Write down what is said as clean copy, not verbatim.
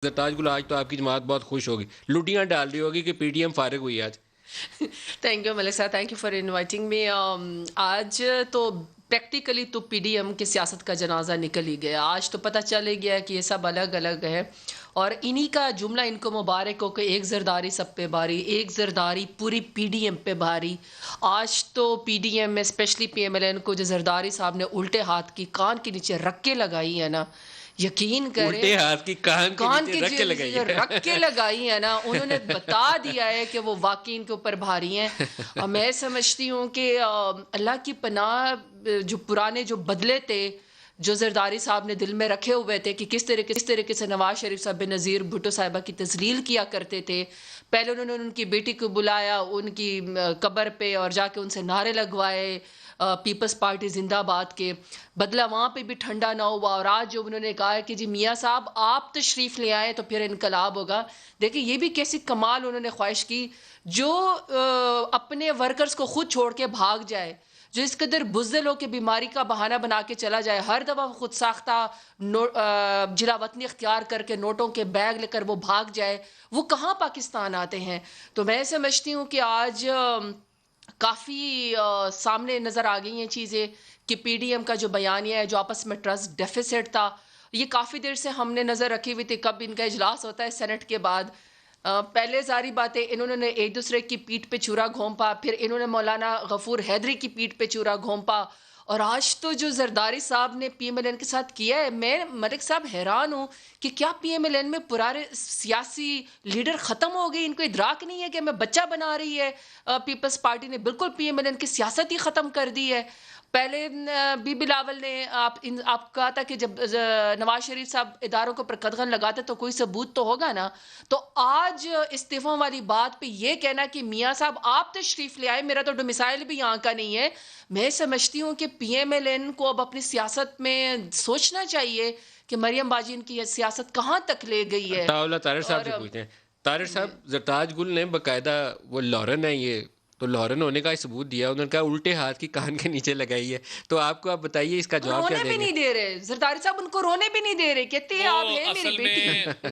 زرتاج گل آج تو آپ کی جماعت بہت خوش ہوگی، لٹیاں ڈال رہی ہوگی کہ پی ٹی ایم فارغ ہوئی آج۔ تھینک یو ملک صاحب، thank you for inviting me. آج تو پریکٹیکلی تو پی ڈی ایم کی سیاست کا جنازہ نکل ہی گیا۔ آج تو پتہ چل ہی گیا کہ یہ سب الگ الگ ہے، اور انہی کا جملہ ان کو مبارک ہو کہ ایک زرداری سب پہ بھاری، ایک زرداری پوری پی ڈی ایم پہ بھاری۔ آج تو پی ڈی ایم میں specially P M L N کو جو زرداری صاحب نے الٹے ہاتھ کی کان کے نیچے رکھ کے لگائی ہے نا، یقین کریں الٹے ہاتھ کی کان کے کان نیچے کے رکھ کے لگائی جو رکھ کے ہے۔ لگائی ہے نا، انہوں نے بتا دیا ہے کہ وہ واقعی ان کے اوپر بھاری ہیں۔ اور میں سمجھتی ہوں کہ اللہ کی پناہ، جو پرانے جو بدلے تھے جو زرداری صاحب نے دل میں رکھے ہوئے تھے کہ کس طریقے سے نواز شریف صاحب بے-نظیر بھٹو صاحبہ کی تذلیل کیا کرتے تھے۔ پہلے انہوں نے ان کی بیٹی کو بلایا ان کی قبر پہ اور جا کے ان سے نعرے لگوائے پیپلز پارٹی زندہ باد کے، بدلہ وہاں پہ بھی ٹھنڈا نہ ہوا۔ اور آج جو انہوں نے کہا ہے کہ جی میاں صاحب آپ تشریف لے آئے تو پھر انقلاب ہوگا، دیکھیں یہ بھی کیسی کمال انہوں نے خواہش کی، جو اپنے ورکرز کو خود چھوڑ کے بھاگ جائے، جو اس قدر بزدل ہو کہ بیماری کا بہانہ بنا کے چلا جائے، ہر دفعہ خود ساختہ جلا وطنی اختیار کر کے نوٹوں کے بیگ لے کر وہ بھاگ جائے، وہ کہاں پاکستان آتے ہیں۔ تو میں سمجھتی ہوں کہ آج کافی سامنے نظر آ گئی ہیں چیزیں کہ پی ڈی ایم کا جو بیانیہ ہے، جو آپس میں ٹرسٹ ڈیفیسٹ تھا، یہ کافی دیر سے ہم نے نظر رکھی ہوئی تھی کب ان کا اجلاس ہوتا ہے سینٹ کے بعد۔ پہلے ساری باتیں انہوں نے ایک دوسرے کی پیٹھ پہ چورا گھونپا، پھر انہوں نے مولانا غفور حیدری کی پیٹھ پہ چورا گھونپا، اور آج تو جو زرداری صاحب نے پی ایم ایل این کے ساتھ کیا ہے، میں ملک صاحب حیران ہوں کہ کیا پی ایم ایل این میں پرانے سیاسی لیڈر ختم ہو گئی، ان کو ادراک نہیں ہے کہ ہمیں بچہ بنا رہی ہے پیپلز پارٹی نے، بالکل پی ایم ایل این کی سیاست ہی ختم کر دی ہے۔ پہلے بی بلاول نے آپ کہا تھا کہ جب نواز شریف صاحب اداروں کو پر قدغن لگاتے تو کوئی ثبوت تو ہوگا نا، تو آج استعفوں والی بات پہ یہ کہنا کہ میاں صاحب آپ تشریف لے آئے، میرا تو ڈومیسائل بھی یہاں کا نہیں ہے۔ میں سمجھتی ہوں کہ پی ایم ایل این کو اب اپنی سیاست میں سوچنا چاہیے کہ مریم باجی ان کی یہ سیاست کہاں تک لے گئی ہے۔ طاولہ طاہر صاحب اور سے پوچھتے ہیں، طاہر صاحب زرتاج گل نے باقاعدہ وہ لارن ہے، یہ تو لارن ہونے کا ثبوت دیا، انہوں نے کہا الٹے ہاتھ کی کان کے نیچے لگائی ہے، تو آپ کو آپ بتائیے اس کا جواب کیا رونے بھی دیں گے؟ نہیں دے رہے زرداری صاحب، ان کو رونے بھی نہیں دے رہے، کہتے ہیں آپ وہ ہیں میری اصل بیٹی۔ میں